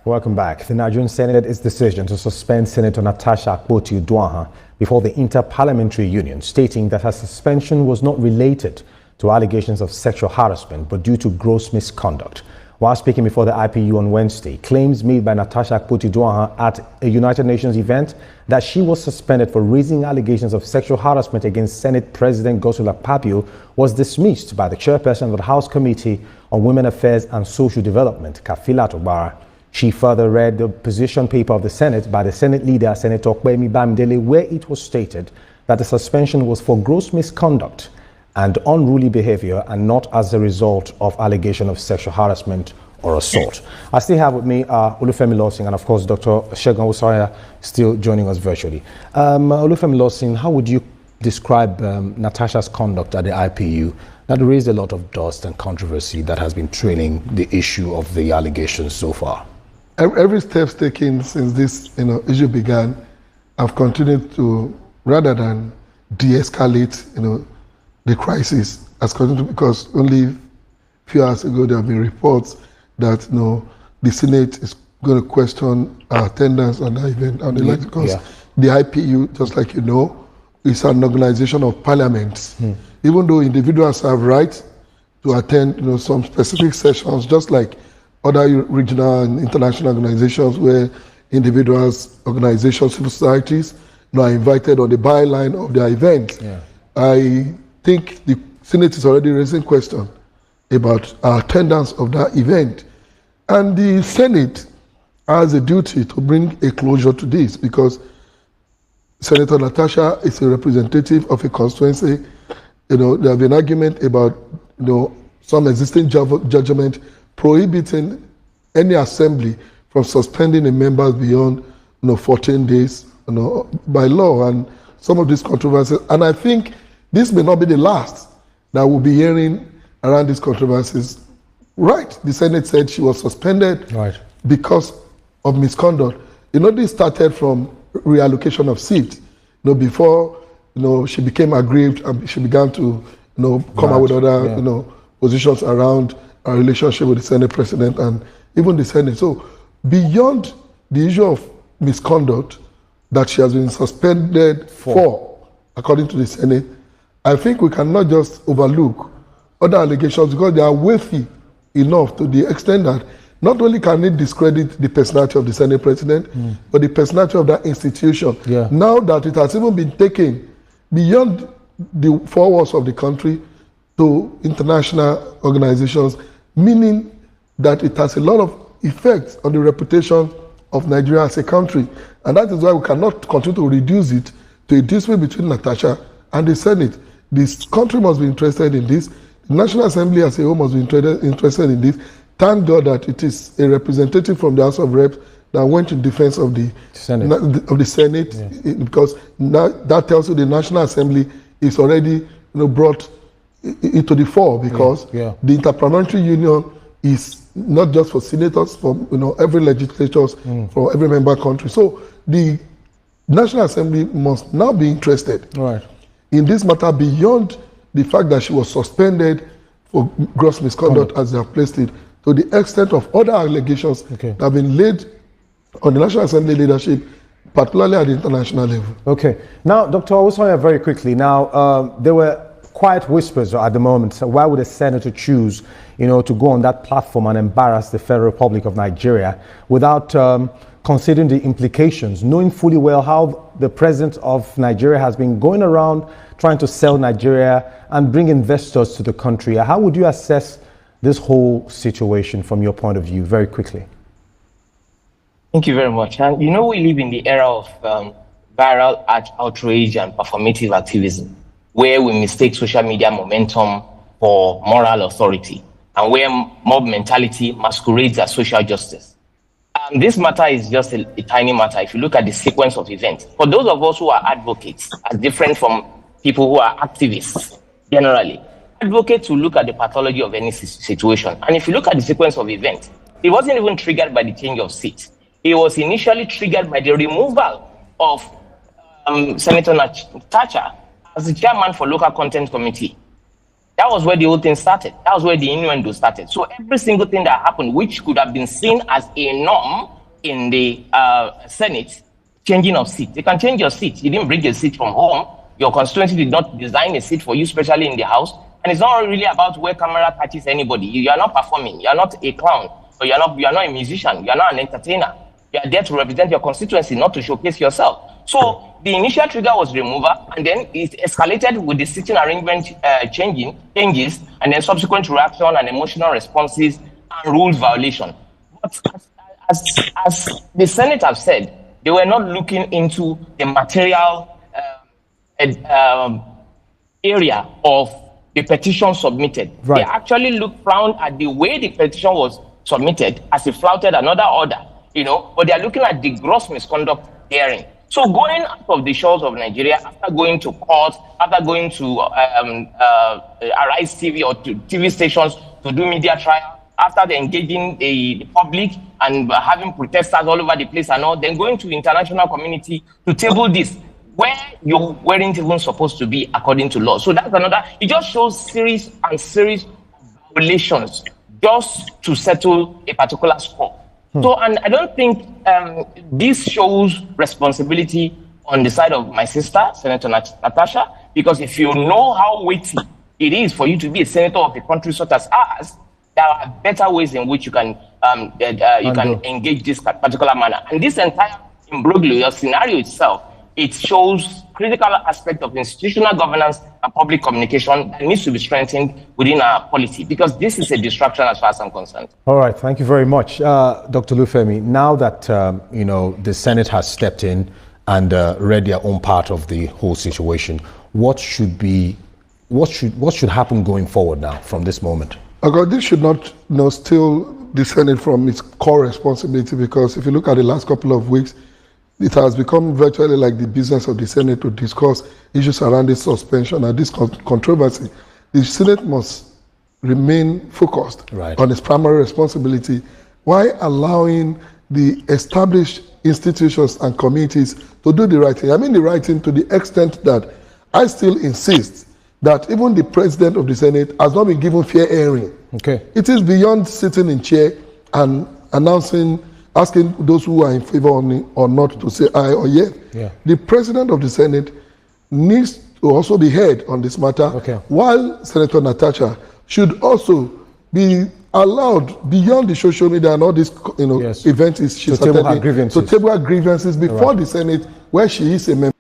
Welcome back. The Nigerian Senate its decision to suspend Senator Natasha Akpabio before the Inter-Parliamentary Union, stating that her suspension was not related to allegations of sexual harassment, but due to gross misconduct. While speaking before the IPU on Wednesday, claims made by Natasha Akpabio at a United Nations event that she was suspended for raising allegations of sexual harassment against Senate President Akpabio was dismissed by the chairperson of the House Committee on Women Affairs and Social Development, Kafilat Ogbara. She further read the position paper of the Senate by the Senate leader, Senator Akpabio, where it was stated that the suspension was for gross misconduct and unruly behavior and not as a result of allegation of sexual harassment or assault. I still have with me Olufemi Lawson and, of course, Dr. Segun Osanya still joining us virtually. Olufemi Lawson, how would you describe Natasha's conduct at the IPU that raised a lot of dust and controversy that has been trailing the issue of the allegations so far? Every step taken since this issue began, I've continued to, rather than de-escalate the crisis, has continued, because only a few hours ago there have been reports that the Senate is going to question our attendance on that event, because the IPU, just like is an organization of parliaments. Even though individuals have right to attend some specific sessions, just like other regional and international organizations where individuals, organizations, civil societies are invited on the byline of their event. I think the Senate is already raising questions about our attendance of that event. And the Senate has a duty to bring a closure to this, because Senator Natasha is a representative of a constituency. There have been argument about some existing judgment prohibiting any assembly from suspending a member beyond 14 days by law, and some of these controversies. And I think this may not be the last that we'll be hearing around these controversies. Right, the Senate said she was suspended because of misconduct. This started from reallocation of seats. Before she became aggrieved and she began to come out with other positions around our relationship with the Senate President and even the Senate. So beyond the issue of misconduct that she has been suspended for, according to the Senate, I think we cannot just overlook other allegations, because they are weighty enough to the extent that not only can it discredit the personality of the Senate President, but the personality of that institution. Now that it has even been taken beyond the four walls of the country to international organizations, meaning that it has a lot of effects on the reputation of Nigeria as a country. And that is why we cannot continue to reduce it to a dispute between Natasha and the Senate. This country must be interested in this. The National Assembly as a whole must be interested in this. Thank God that it is a representative from the House of Reps that went in defense of the Senate, because now that tells you the National Assembly is already brought into the fore, because the Inter-Parliamentary Union is not just for senators, for every legislators, for every member country. So the National Assembly must now be interested in this matter, beyond the fact that she was suspended for gross misconduct, as they have placed it, to the extent of other allegations that have been laid on the National Assembly leadership, particularly at the international level. Okay. Now, Dr. Osanya, very quickly. Now, there were quiet whispers at the moment. So why would a senator choose, to go on that platform and embarrass the Federal Republic of Nigeria without considering the implications, knowing fully well how the president of Nigeria has been going around trying to sell Nigeria and bring investors to the country? How would you assess this whole situation from your point of view, very quickly? Thank you very much. And we live in the era of viral outrage and performative activism, where we mistake social media momentum for moral authority, and where mob mentality masquerades as social justice. This matter is just a tiny matter if you look at the sequence of events. For those of us who are advocates, as different from people who are activists generally, advocates will look at the pathology of any situation. And if you look at the sequence of events, it wasn't even triggered by the change of seat. It was initially triggered by the removal of Senator Natasha as the chairman for local content committee. That was where the whole thing started. That was where the innuendo started. So every single thing that happened, which could have been seen as a norm in the Senate, changing of seat. You can change your seat. You didn't bring a seat from home. Your constituency did not design a seat for you, especially in the House. And it's not really about where camera catches anybody. You are not performing. You are not a clown. Or you are not a musician. You are not an entertainer. You are there to represent your constituency, not to showcase yourself. So the initial trigger was removal, and then it escalated with the sitting arrangement changes, and then subsequent reaction and emotional responses and rules violation. But as the Senate have said, they were not looking into the material area of the petition submitted. Right. They actually frowned at the way the petition was submitted as it flouted another order, but they are looking at the gross misconduct therein. So going out of the shores of Nigeria, after going to court, after going to Arise TV or to TV stations to do media trial, after engaging the public and having protesters all over the place and all, then going to international community to table this, where you weren't even supposed to be according to law. So that's another, it just shows series and series of violations just to settle a particular score. So, and I don't think this shows responsibility on the side of my sister, Senator Natasha, because if you know how weighty it is for you to be a senator of a country such as ours, there are better ways in which you can engage this particular manner. And this entire imbroglio scenario itself, it shows critical aspect of institutional governance and public communication that needs to be strengthened within our policy, because this is a distraction as far as I'm concerned. All right, thank you very much. Dr. Lufemi, now that the Senate has stepped in and read their own part of the whole situation, what should happen going forward now from this moment? This should not steal the Senate from its core responsibility, because if you look at the last couple of weeks, it has become virtually like the business of the Senate to discuss issues around this suspension and this controversy. The Senate must remain focused on its primary responsibility while allowing the established institutions and committees to do the right thing. I mean the right thing to the extent that I still insist that even the president of the Senate has not been given fair hearing. Okay. It is beyond sitting in chair and asking those who are in favor or not to say aye or yes. Yeah. The president of the Senate needs to also be heard on this matter, while Senator Natasha should also be allowed beyond the social media and all these events she's attending to table her grievances before the Senate, where she is a member.